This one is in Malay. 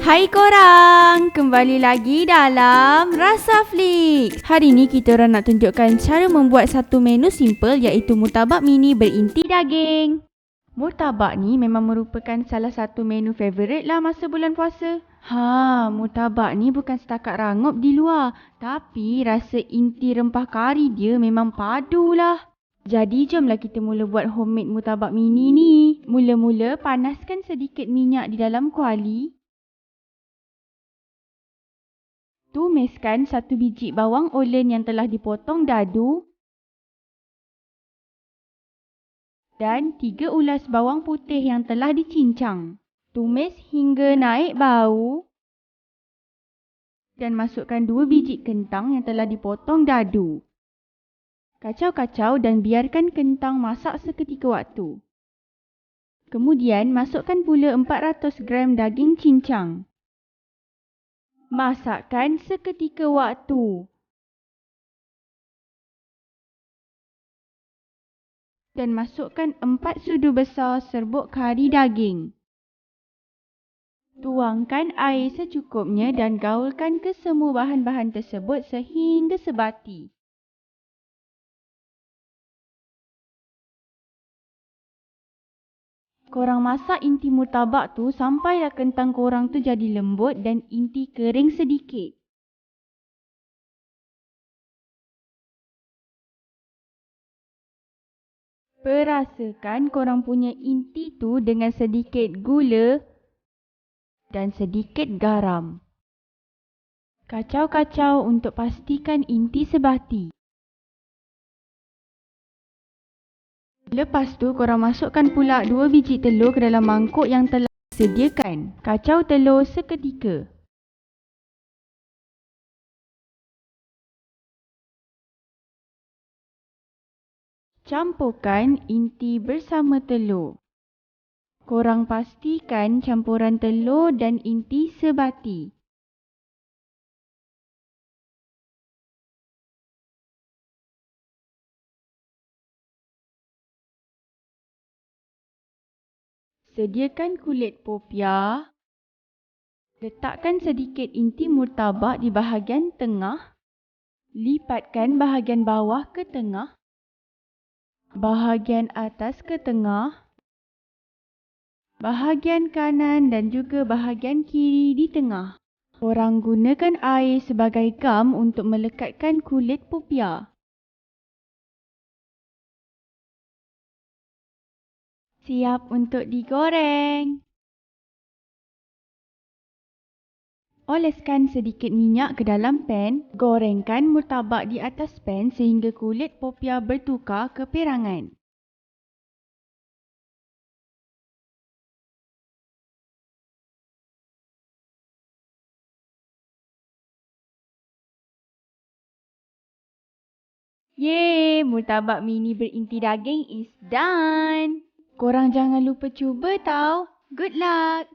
Hai korang, kembali lagi dalam Rasa Flick. Hari ni kita orang nak tunjukkan cara membuat satu menu simple iaitu murtabak mini berinti daging. Murtabak ni memang merupakan salah satu menu favourite lah masa bulan puasa. Murtabak ni bukan setakat rangup di luar, tapi rasa inti rempah kari dia memang padu lah. Jadi jomlah kita mula buat homemade murtabak mini ni. Mula-mula panaskan sedikit minyak di dalam kuali. Tumiskan satu biji bawang olen yang telah dipotong dadu dan 3 ulas bawang putih yang telah dicincang. Tumis hingga naik bau dan masukkan 2 biji kentang yang telah dipotong dadu. Kacau-kacau dan biarkan kentang masak seketika waktu. Kemudian masukkan pula 400 gram daging cincang. Masakkan seketika waktu. Dan masukkan 4 sudu besar serbuk kari daging. Tuangkan air secukupnya dan gaulkan ke semua bahan-bahan tersebut sehingga sebati. Korang masak inti murtabak tu sampailah kentang korang tu jadi lembut dan inti kering sedikit. Perasakan korang punya inti tu dengan sedikit gula dan sedikit garam. Kacau-kacau untuk pastikan inti sebati. Lepas tu korang masukkan pula 2 biji telur ke dalam mangkuk yang telah disediakan. Kacau telur seketika. Campurkan inti bersama telur. Korang pastikan campuran telur dan inti sebati. Sediakan kulit popia. Letakkan sedikit inti murtabak di bahagian tengah. Lipatkan bahagian bawah ke tengah. Bahagian atas ke tengah. Bahagian kanan dan juga bahagian kiri di tengah. Korang gunakan air sebagai gam untuk melekatkan kulit popia. Siap untuk digoreng. Oleskan sedikit minyak ke dalam pan. Gorengkan murtabak di atas pan sehingga kulit popia bertukar keperangan. Yeay, murtabak mini berinti daging is done. Korang jangan lupa cuba tau. Good luck!